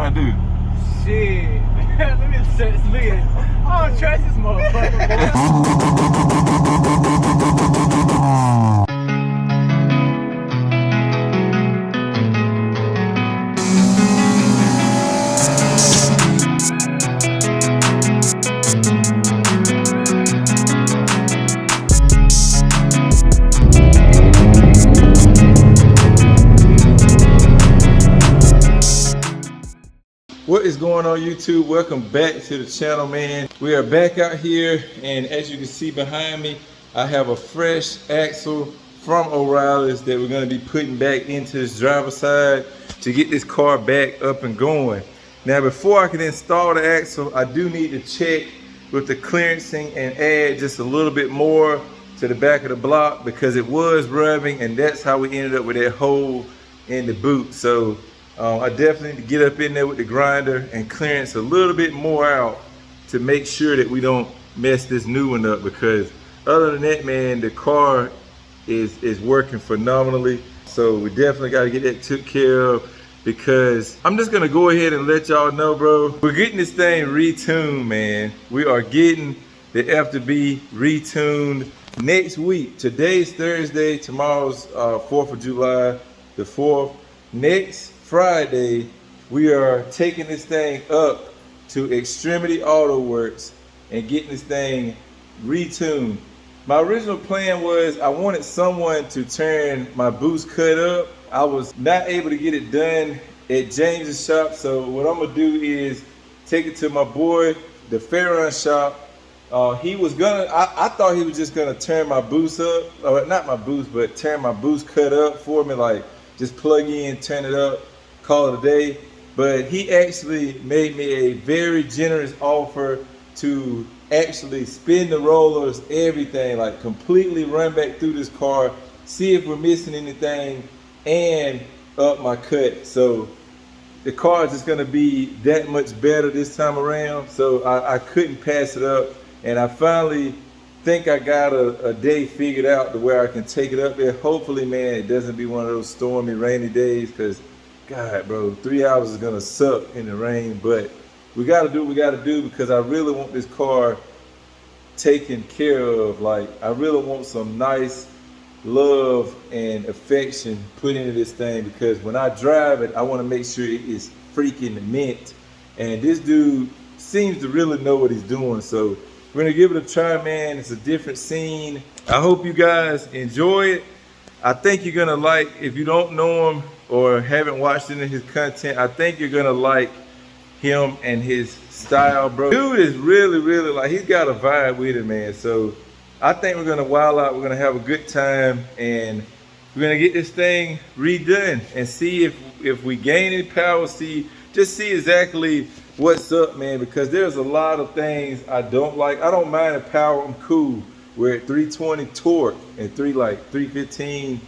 trying to do? Shit. Let me look at it. Oh, trust this motherfucker, What is going on, YouTube? Welcome back to the channel, man. We are back out here, and as you can see behind me, I have a fresh axle from O'Reilly's that we're going to be putting back into this driver's side to get this car back up and going. Now, before I can install the axle, I do need to check with the clearancing and add just a little bit more to the back of the block because it was rubbing, and that's how we ended up with that hole in the boot. So I definitely need to get up in there with the grinder and clearance a little bit more out to make sure that we don't mess this new one up, because other than that, man, the car is working phenomenally. So we definitely got to get that took care of, because I'm just going to go ahead and let y'all know, bro, we're getting this thing retuned, man. We are getting the F-to-B retuned next week. Today's Thursday, tomorrow's 4th of July, the 4th. Next Friday, we are taking this thing up to Extremity Auto Works and getting this thing retuned. My original plan was I wanted someone to turn my boost cut up. I was not able to get it done at James's shop, so what I'm gonna do is take it to my boy, the Farron shop. He was gonna, I thought he was just gonna turn my boost up, or not my boost, but turn my boost cut up for me, like just plug in, turn it up, call it a day. But he actually made me a very generous offer to actually spin the rollers, everything, like completely run back through this car, see if we're missing anything, and up my cut. So the car is just gonna be that much better this time around. So I couldn't pass it up, and I finally think I got a day figured out to where I can take it up there. Hopefully, man, it doesn't be one of those stormy, rainy days, because God, bro, 3 hours is gonna suck in the rain. But we gotta do what we gotta do, because I really want this car taken care of. Like, I really want some nice love and affection put into this thing, because when I drive it, I want to make sure it is freaking mint. And this dude seems to really know what he's doing. So we're gonna give it a try, man. It's a different scene. I hope you guys enjoy it. I think you're gonna like, if you don't know him or haven't watched any of his content, I think you're gonna like him and his style, bro. Dude is really, really, like, he's got a vibe with it, man. So I think we're gonna wild out. We're gonna have a good time, and we're gonna get this thing redone and see if we gain any power. Just see exactly what's up, man, because there's a lot of things I don't like. I don't mind the power, I'm cool. We're at 320 torque and 315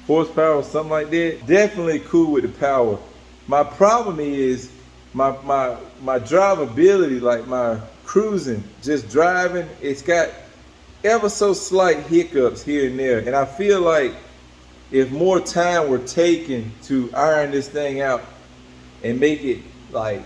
horsepower, something like that. Definitely cool with the power. My problem is my drivability, like my cruising, just driving, it's got ever so slight hiccups here and there. And I feel like if more time were taken to iron this thing out and make it like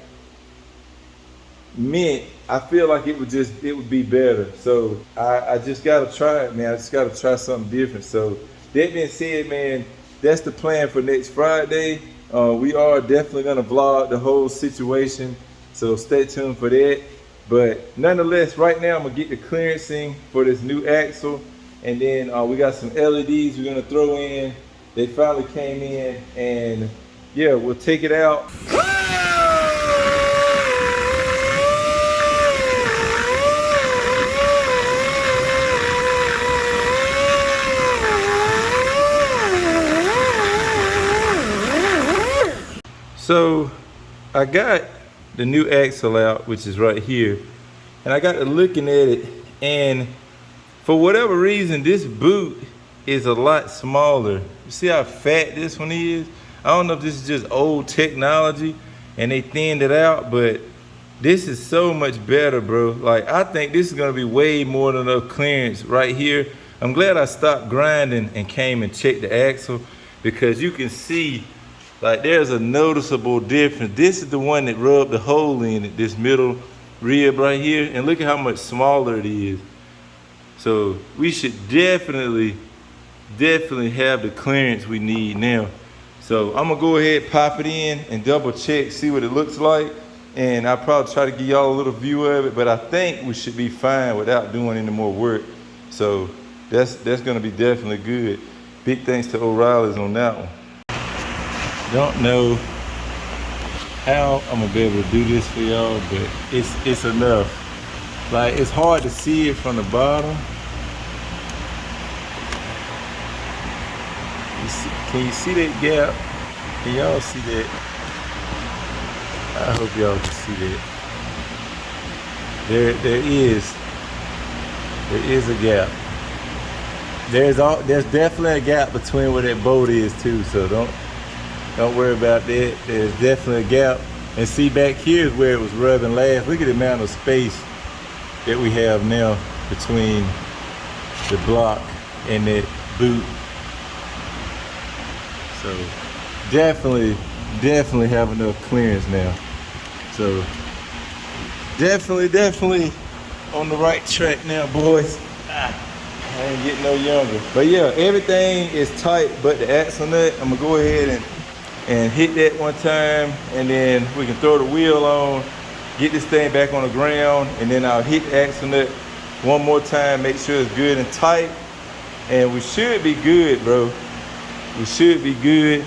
mint, I feel like it would be better. So I just gotta try it, man. I just gotta try something different. So that being said, man, that's the plan for next Friday. We are definitely gonna vlog the whole situation, so stay tuned for that. But nonetheless, right now I'm gonna get the clearancing for this new axle, and then we got some LEDs we're gonna throw in. They finally came in, and yeah, we'll take it out. So I got the new axle out, which is right here, and I got to looking at it, and for whatever reason this boot is a lot smaller. You see how fat this one is? I don't know if this is just old technology and they thinned it out, but this is so much better, bro. Like, I think this is gonna be way more than enough clearance right here. I'm glad I stopped grinding and came and checked the axle, because you can see Like there's a noticeable difference. This is the one that rubbed the hole in it, this middle rib right here. And look at how much smaller it is. So we should definitely have the clearance we need now. So I'm gonna go ahead, pop it in and double check, see what it looks like. And I'll probably try to give y'all a little view of it, but I think we should be fine without doing any more work. So that's gonna be definitely good. Big thanks to O'Reilly's on that one. Don't know how I'm gonna be able to do this for y'all, but it's enough. Like it's hard to see it from the bottom. Can you see that gap? Can y'all see that? I hope y'all can see that. There is a gap. There's definitely a gap between where that bolt is too, so don't worry about that. There's definitely a gap. And see, back here is where it was rubbing last. Look at the amount of space that we have now between the block and that boot. So definitely have enough clearance now. So definitely on the right track now, boys. I ain't getting no younger. But yeah, everything is tight but the axle nut. I'm gonna go ahead and hit that one time, and then we can throw the wheel on, get this thing back on the ground, and then I'll hit the axle nut one more time, make sure it's good and tight, and we should be good, bro. We should be good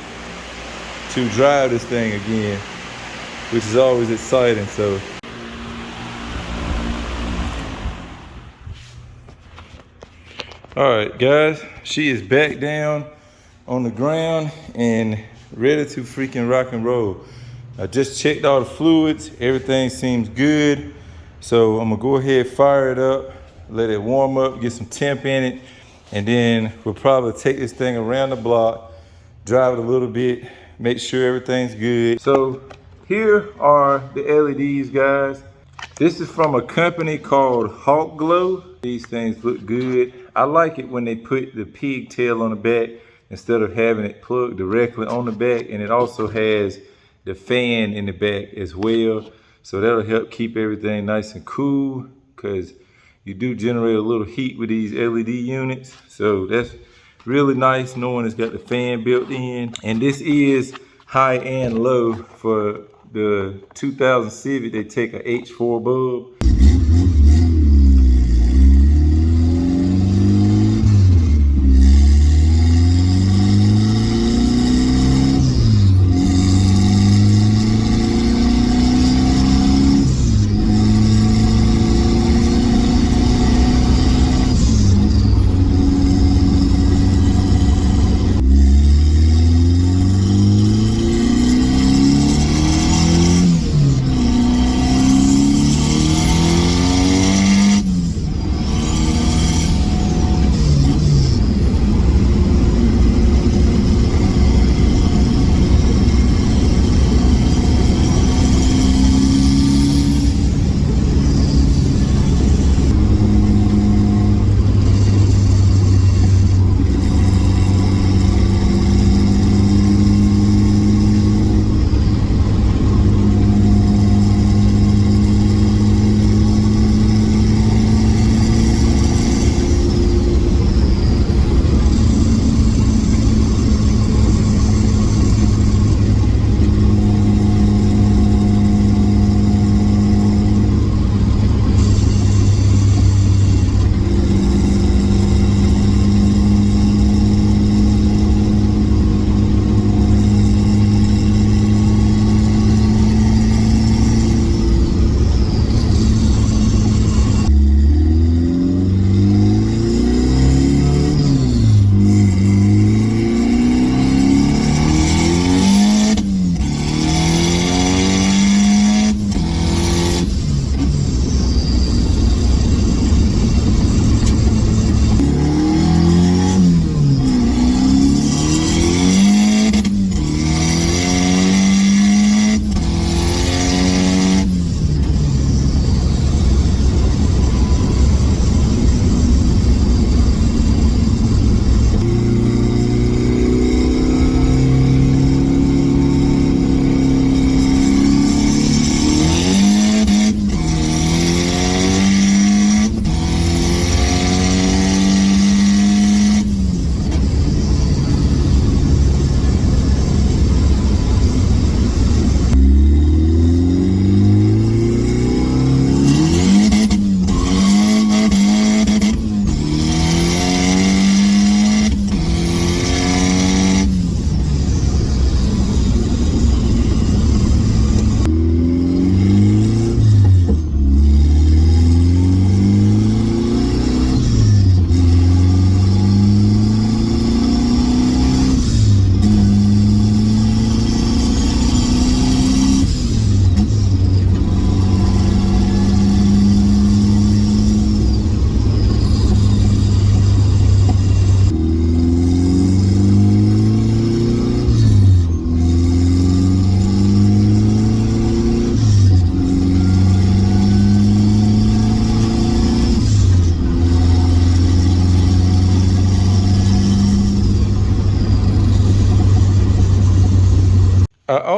to drive this thing again, which is always exciting. So all right, guys, she is back down on the ground and ready to freaking rock and roll. I just checked all the fluids, everything seems good. So I'm gonna go ahead, fire it up, let it warm up, get some temp in it, and then we'll probably take this thing around the block, drive it a little bit, make sure everything's good. So here are the LEDs, guys. This is from a company called Hawkglow. These things look good. I like it when they put the pigtail on the back instead of having it plugged directly on the back, and it also has the fan in the back as well. So that'll help keep everything nice and cool, because you do generate a little heat with these LED units. So that's really nice knowing it's got the fan built in. And this is high and low. For the 2000 Civic, they take a H4 bulb.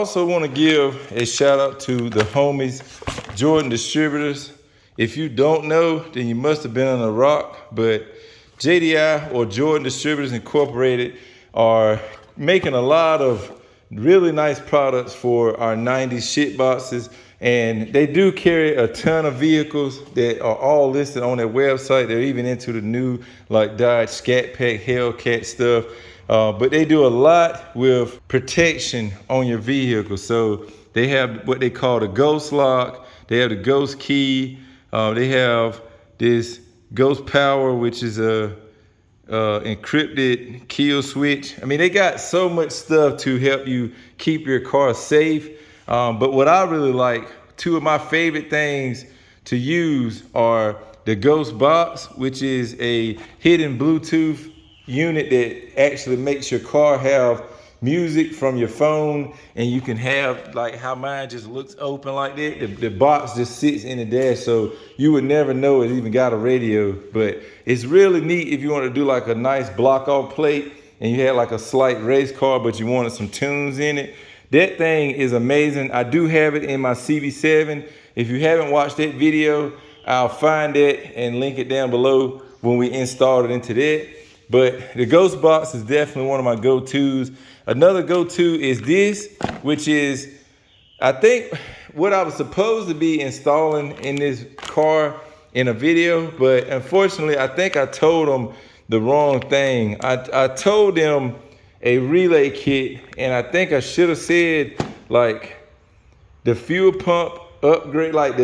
also want to give a shout out to the homies, Jordan Distributors. If you don't know, then you must have been on a rock, but JDI or Jordan Distributors Incorporated are making a lot of really nice products for our 90s shit boxes. And they do carry a ton of vehicles that are all listed on their website. They're even into the new like Dodge Scat Pack, Hellcat stuff. But they do a lot with protection on your vehicle. So they have what they call the Ghost Lock. They have the Ghost Key. They have this Ghost Power, which is a encrypted kill switch. I mean, they got so much stuff to help you keep your car safe. But what I really like, two of my favorite things to use are the Ghost Box, which is a hidden Bluetooth unit that actually makes your car have music from your phone, and you can have like how mine just looks open like that. The box just sits in the dash, so you would never know it even got a radio. But it's really neat if you want to do like a nice block off plate and you had like a slight race car, but you wanted some tunes in it. That thing is amazing. I do have it in my CB7. If you haven't watched that video, I'll find it and link it down below when we install it into that. But the Ghost Box is definitely one of my go-tos. Another go-to is this, which is, I think, what I was supposed to be installing in this car in a video, but unfortunately, I think I told them the wrong thing. I told them a relay kit, and I think I should have said like the fuel pump upgrade, like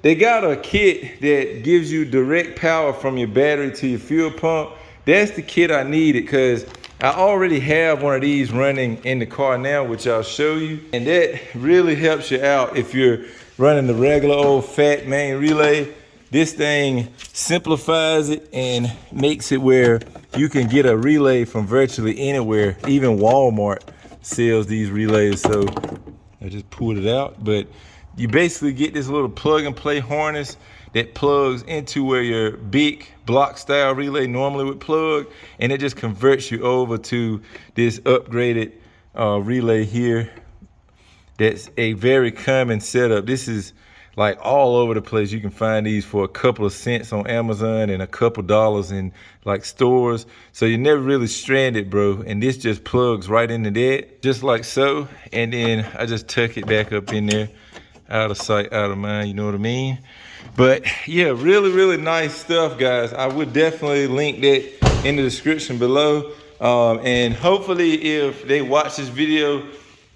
they got a kit that gives you direct power from your battery to your fuel pump. That's the kit I needed, because I already have one of these running in the car now, which I'll show you. And that really helps you out if you're running the regular old fat main relay. This thing simplifies it and makes it where you can get a relay from virtually anywhere. Even Walmart sells these relays. So I just pulled it out, but you basically get this little plug and play harness that plugs into where your big block style relay normally would plug, and it just converts you over to this upgraded relay here. That's a very common setup. This is like all over the place. You can find these for a couple of cents on Amazon and a couple dollars in like stores. So you're never really stranded, bro. And this just plugs right into that, just like so. And then I just tuck it back up in there, out of sight, out of mind, you know what I mean? But yeah, really, really nice stuff, guys. I would definitely link that in the description below. And hopefully if they watch this video,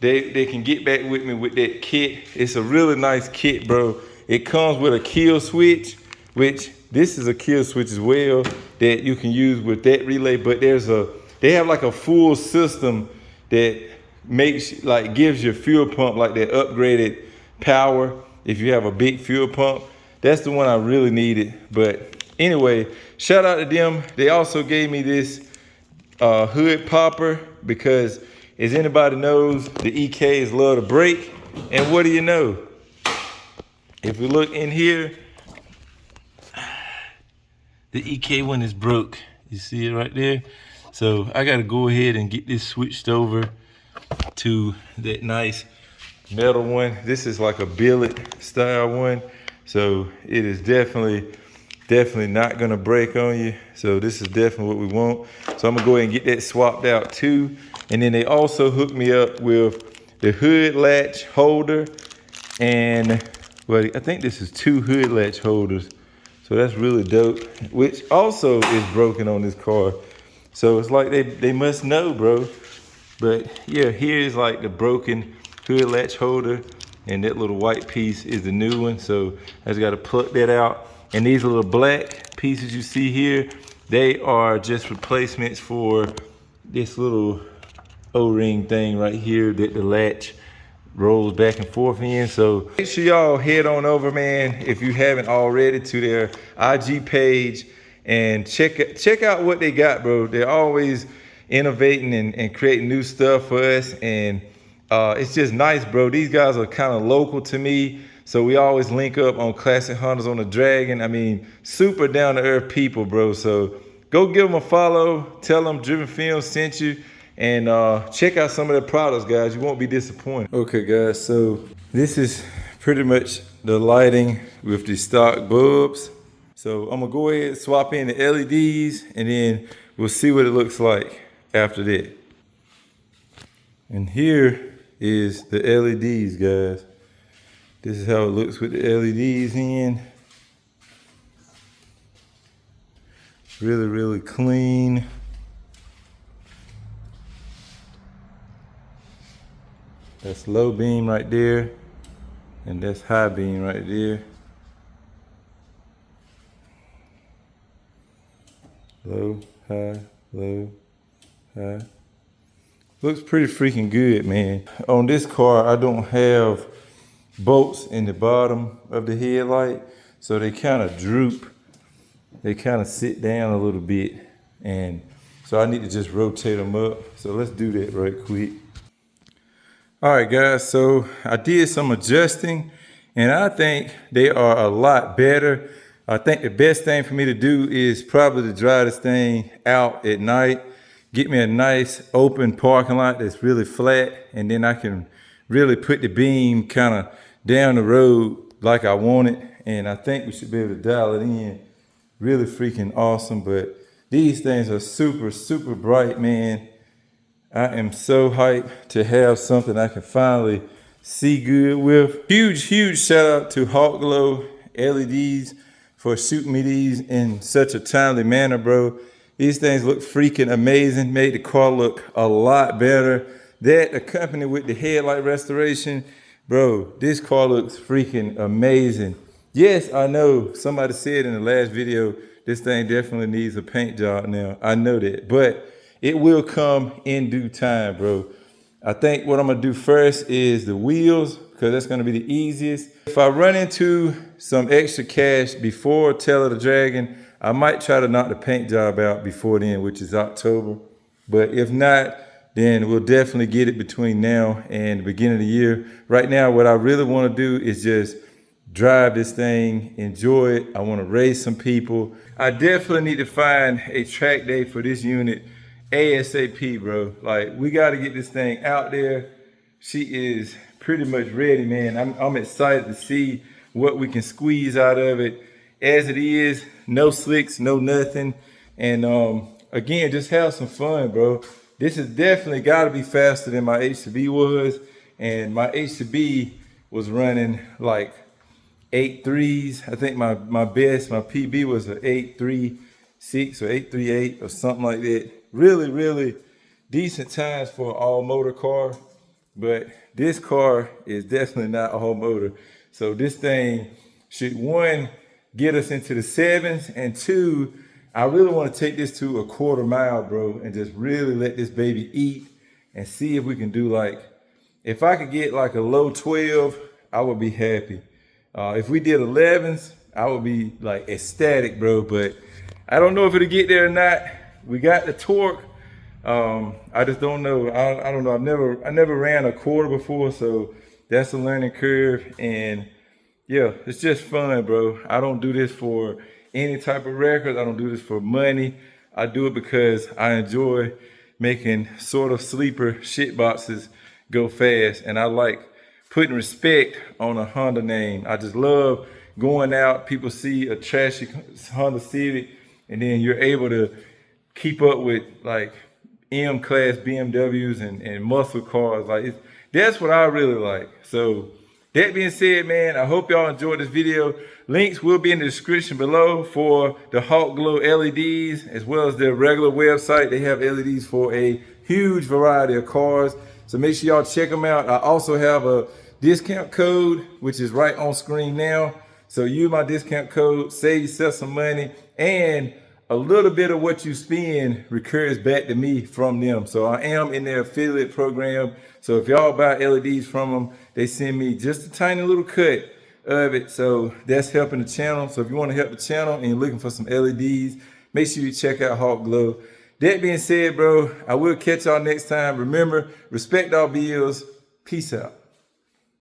they can get back with me with that kit. It's a really nice kit, bro. It comes with a kill switch, which this is a kill switch as well that you can use with that relay. But they have like a full system that makes, like, gives your fuel pump like that upgraded power if you have a big fuel pump. That's the one I really needed. But anyway, shout out to them. They also gave me this hood popper, because as anybody knows, the EKs love to break. And what do you know? If we look in here, the EK one is broke. You see it right there? So I gotta go ahead and get this switched over to that nice metal one. This is like a billet style one. So it is definitely not gonna break on you. So this is definitely what we want. So I'm gonna go ahead and get that swapped out too. And then they also hooked me up with the hood latch holder, and well, I think this is 2 hood latch holders. So that's really dope, which also is broken on this car. So it's like they must know, bro. But yeah, here's like the broken hood latch holder, and that little white piece is the new one. So I just gotta pluck that out. And these little black pieces you see here, they are just replacements for this little O-ring thing right here that the latch rolls back and forth in. So make sure y'all head on over, man, if you haven't already, to their IG page and check out what they got, bro. They're always innovating and creating new stuff for us, and it's just nice, bro. These guys are kind of local to me, so we always link up on Classic Hunters on the Dragon. I mean, super down to earth people, bro. So go give them a follow, tell them Driven Films sent you, and check out some of the products, guys. You won't be disappointed. Okay, guys, so this is pretty much the lighting with the stock bulbs. So I'm gonna go ahead and swap in the LEDs, and then we'll see what it looks like after that. And here is the LEDs, guys. This is how it looks with the LEDs in. Really, really clean. That's low beam right there, and that's high beam right there. Low, high, low, high. Looks pretty freaking good, man. On this car, I don't have bolts in the bottom of the headlight, so they kind of droop. They kind of sit down a little bit, and so I need to just rotate them up. So let's do that right quick. All right, guys, so I did some adjusting, and I think they are a lot better. I think the best thing for me to do is probably to drive this thing out at night, get me a nice open parking lot that's really flat, and then I can really put the beam kind of down the road like I want it. And I think we should be able to dial it in really freaking awesome. But these things are super, super bright, man. I am so hyped to have something I can finally see good with. Huge, huge shout out to Hawkglow LEDs for shooting me these in such a timely manner, bro. These things look freaking amazing, made the car look a lot better. That accompanied with the headlight restoration, bro, this car looks freaking amazing. Yes, I know somebody said in the last video, this thing definitely needs a paint job now. I know that, but it will come in due time, bro. I think what I'm gonna do first is the wheels, because that's gonna be the easiest. If I run into some extra cash before Tail of the Dragon, I might try to knock the paint job out before then, which is October. But if not, then we'll definitely get it between now and the beginning of the year. Right now, what I really wanna do is just drive this thing, enjoy it. I wanna race some people. I definitely need to find a track day for this unit ASAP, bro. Like, we gotta get this thing out there. She is pretty much ready, man. I'm excited to see what we can squeeze out of it. As it is, no slicks, no nothing. And again, just have some fun, bro. This has definitely gotta be faster than my H2B was. And my H2B was running like 8.3s. I think my best, my PB was an 8.36 or 8.38 or something like that. Really, really decent times for an all motor car. But this car is definitely not all motor. So this thing should, one, get us into the sevens, and two, I really want to take this to a quarter mile, bro, and just really let this baby eat and see if we can do like, if I could get like a low 12, I would be happy. If we did 11s, I would be like ecstatic, bro, but I don't know if it'll get there or not. We got the torque. I just don't know. I don't know. I never ran a quarter before, so that's a learning curve. And yeah, it's just fun, bro. I don't do this for any type of records. I don't do this for money. I do it because I enjoy making sort of sleeper shit boxes go fast, and I like putting respect on a Honda name. I just love going out. People see a trashy Honda Civic, and then you're able to keep up with like M-class BMWs and muscle cars. Like, that's what I really like. So that being said, man, I hope y'all enjoyed this video. Links will be in the description below for the Hawkglow LEDs, as well as their regular website. They have LEDs for a huge variety of cars. So make sure y'all check them out. I also have a discount code, which is right on screen now. So use my discount code, save yourself some money, and a little bit of what you spend recurs back to me from them. So I am in their affiliate program. So if y'all buy LEDs from them, they send me just a tiny little cut of it. So that's helping the channel. So if you want to help the channel and you're looking for some LEDs, make sure you check out Hawkglow. That being said, bro, I will catch y'all next time. Remember, respect all bills. Peace out.